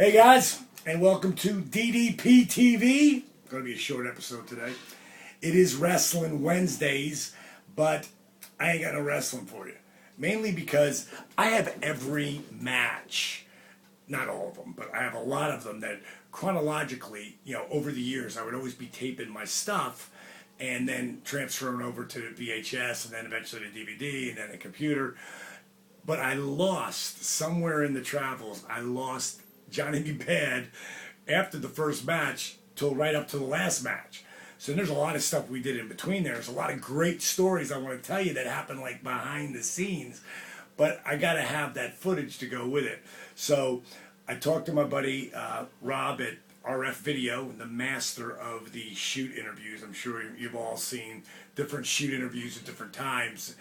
Hey guys, and welcome to DDP TV. Going to be a short episode today. It is Wrasllin Wednesdays, but I ain't got no wrestling for you. Mainly because I have every match, not all of them, but I have a lot of them that chronologically, over the years, I would always be taping my stuff and then transferring over to VHS and then eventually to DVD and then a computer. But I lost, somewhere in the travels, I lost Johnny B. Bad after the first match till right up to the last match. So there's a lot of stuff we did in between there. There's a lot of great stories I want to tell you that happened like behind the scenes. But I got to have that footage to go with it. So I talked to my buddy Rob at RF Video, the master of the shoot interviews. I'm sure you've all seen different shoot interviews at different times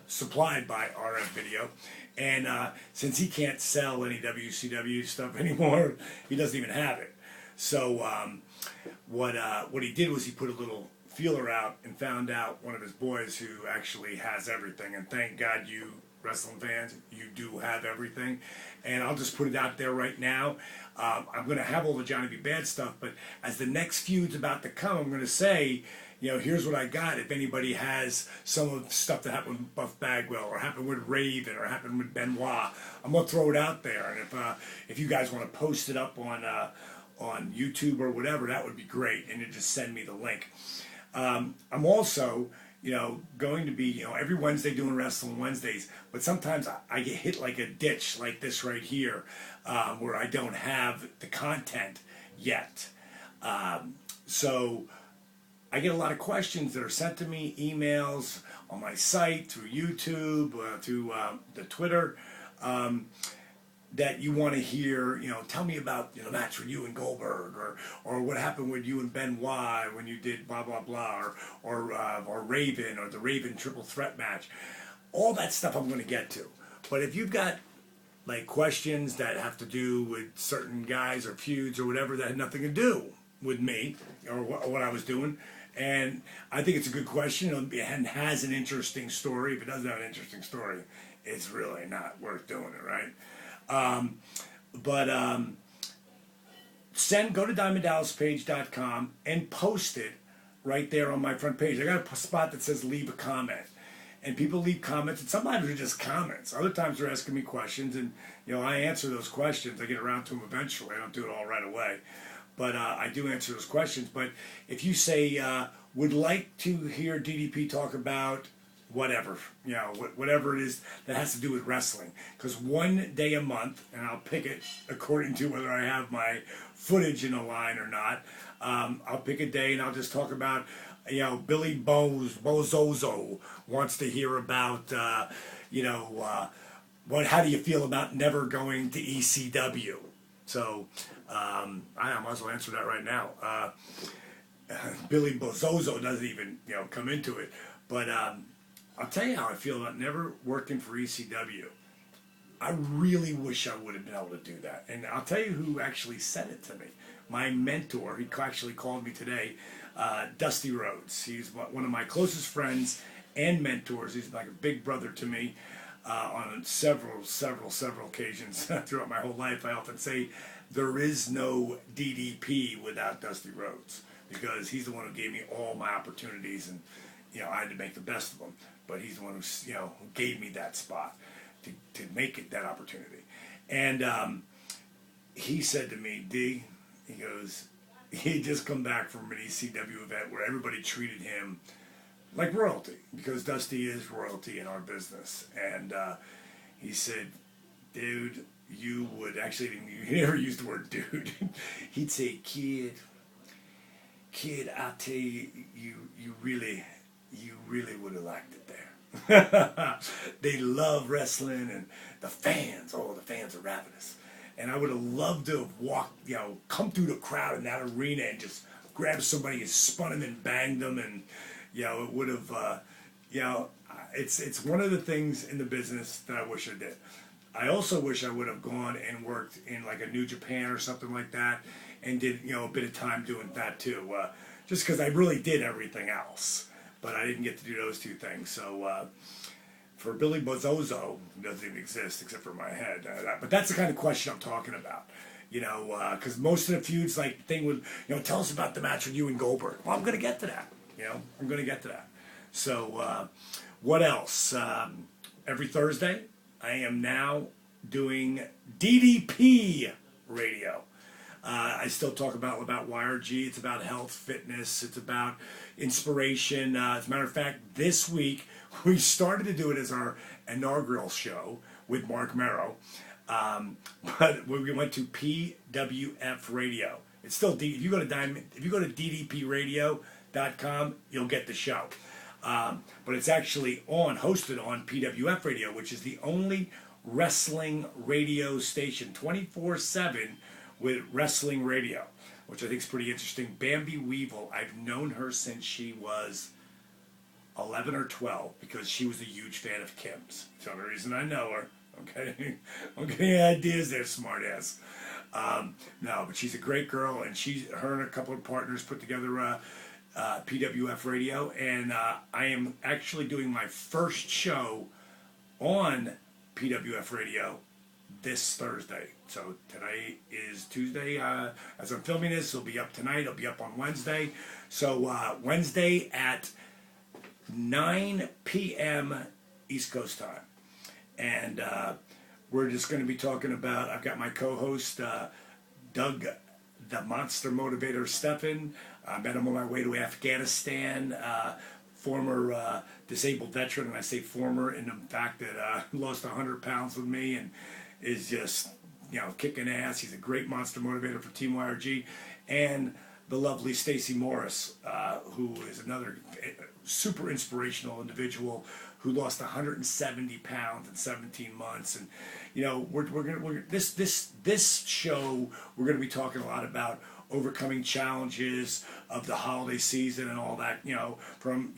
supplied by RF Video. And since he can't sell any WCW stuff anymore, he doesn't even have it. So what he did was he put a little feeler out and found out one of his boys who actually has everything. And thank God you wrestling fans, you do have everything. And I'll just put it out there right now. I'm going to have all the Johnny B. Bad stuff, but as the next feud's about to come, I'm going to say, here's what I got. If anybody has some of the stuff that happened with Buff Bagwell or happened with Raven or happened with Benoit, I'm going to throw it out there. And if you guys want to post it up on YouTube or whatever, that would be great. And you just send me the link. I'm also going to be, every Wednesday doing Wrasllin Wednesdays, but sometimes I get hit like a ditch like this right here, where I don't have the content yet. So I get a lot of questions that are sent to me, emails, on my site, through YouTube, through the Twitter, that you want to hear, tell me about the match with you and Goldberg, or what happened with you and Benoit when you did blah blah blah, or Raven, or the Raven triple threat match. All that stuff I'm going to get to. But if you've got like questions that have to do with certain guys or feuds or whatever that had nothing to do with me or what I was doing, and I think it's a good question and has an interesting story. If it doesn't have an interesting story, it's really not worth doing it, right? Go to DiamondDallasPage.com and post it right there on my front page. I got a spot that says leave a comment. And people leave comments, and sometimes they're just comments. Other times they're asking me questions, and I answer those questions. I get around to them eventually. I don't do it all right away. But I do answer those questions. But if you say, would like to hear DDP talk about whatever, whatever it is that has to do with wrestling. Because one day a month, and I'll pick it according to whether I have my footage in a line or not, I'll pick a day and I'll just talk about, Billy Bozozo wants to hear about, how do you feel about never going to ECW? So, I might as well answer that right now. Billy Bozozo doesn't even, come into it. But, I'll tell you how I feel about never working for ECW. I really wish I would have been able to do that. And I'll tell you who actually said it to me. My mentor, he actually called me today, Dusty Rhodes. He's one of my closest friends and mentors. He's like a big brother to me on several occasions throughout my whole life. I often say there is no DDP without Dusty Rhodes, because he's the one who gave me all my opportunities, and I had to make the best of them. But he's the one who gave me that spot to make it that opportunity. And he said to me, D, he goes, he had just come back from an ECW event where everybody treated him like royalty, because Dusty is royalty in our business. And he said, dude, you would actually, he never used the word dude. He'd say, kid, I tell you, you really would have liked it there. They love wrestling, and the fans are ravenous. And I would have loved to have walked, come through the crowd in that arena and just grabbed somebody and spun them and banged them, and it would have, it's one of the things in the business that I wish I did. I also wish I would have gone and worked in like a New Japan or something like that, and did a bit of time doing that too, just because I really did everything else. But I didn't get to do those two things. So for Billy Bozozo, who doesn't even exist except for my head. But that's the kind of question I'm talking about. You know, because most of the feuds, like the thing with, you know, tell us about the match with you and Goldberg. Well, I'm going to get to that. You know, I'm going to get to that. So, what else? Every Thursday, I am now doing DDP radio. I still talk about YRG. It's about health, fitness. It's about inspiration. As a matter of fact, this week we started to do it as our inaugural show with Mark Merrow, but we went to PWF Radio. It's still if you go to DDPRadio.com, you'll get the show. But it's actually hosted on PWF Radio, which is the only wrestling radio station 24/7 with wrestling radio, which I think is pretty interesting. Bambi Weevil, I've known her since she was 11 or 12 because she was a huge fan of Kim's. That's the only reason I know her. Okay, I'm getting ideas there, smartass. No, but she's a great girl, and her and a couple of partners put together PWF Radio, and I am actually doing my first show on PWF Radio this Thursday. So today is Tuesday. As I'm filming this, it'll be up tonight. It'll be up on Wednesday. So Wednesday at 9 p.m. East Coast time. And we're just going to be talking about, I've got my co-host, Doug, the Monster Motivator Stephan. I met him on my way to Afghanistan. Former disabled veteran, and I say former in the fact that he lost 100 pounds with me and is just, you know, kicking ass. He's a great monster motivator for Team YRG. And the lovely Stacey Morris, who is another super inspirational individual who lost 170 pounds in 17 months. And, you know, this show, we're going to be talking a lot about overcoming challenges of the holiday season and all that, from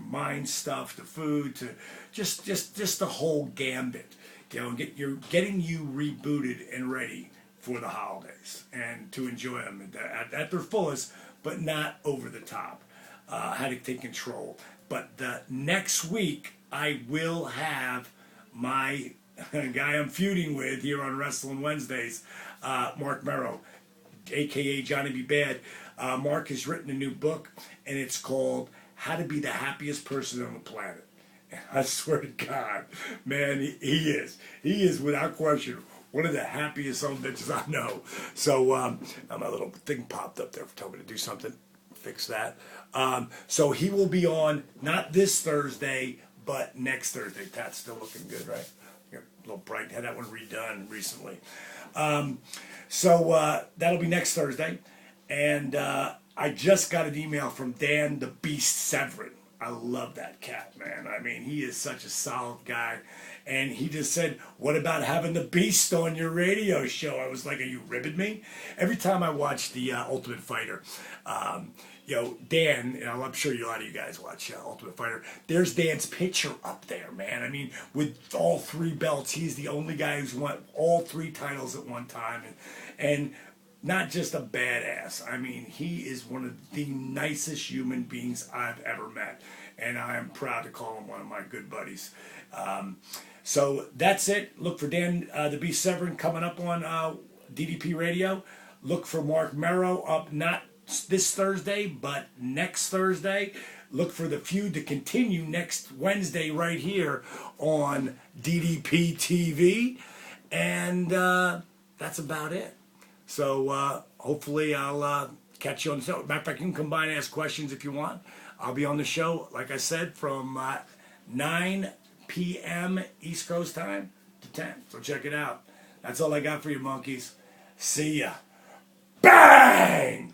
mind stuff to food to just the whole gambit, getting you rebooted and ready for the holidays and to enjoy them at their fullest, but not over the top. How to take control. But the next week, I will have my guy I'm feuding with here on Wrasllin Wednesdays, Mark Merrow, a.k.a. Johnny B. Bad. Mark has written a new book, and it's called How to Be the Happiest Person on the Planet. And I swear to God, man, he is. He is, without question, one of the happiest son of bitches I know. So, my little thing popped up there for telling me to do something. Fix that. So he will be on, not this Thursday, but next Thursday. That's still looking good, right? A little bright. Had that one redone recently. So that'll be next Thursday. And I just got an email from Dan the Beast Severin. I love that cat, man. I mean, he is such a solid guy. And he just said, what about having the Beast on your radio show? I was like, are you ribbing me? Every time I watch the Ultimate Fighter, Dan, I'm sure a lot of you guys watch Ultimate Fighter. There's Dan's picture up there, man. I mean, with all three belts, he's the only guy who's won all three titles at one time. And not just a badass. I mean, he is one of the nicest human beings I've ever met. And I am proud to call him one of my good buddies. So that's it. Look for Dan the Beast Severin coming up on DDP Radio. Look for Mark Merrow up not this Thursday, but next Thursday. Look for the feud to continue next Wednesday right here on DDP TV. And that's about it. So hopefully I'll catch you on the show. Matter of fact, you can come by and ask questions if you want. I'll be on the show, like I said, from 9 p.m. East Coast time to 10. So check it out. That's all I got for you, monkeys. See ya. Bang!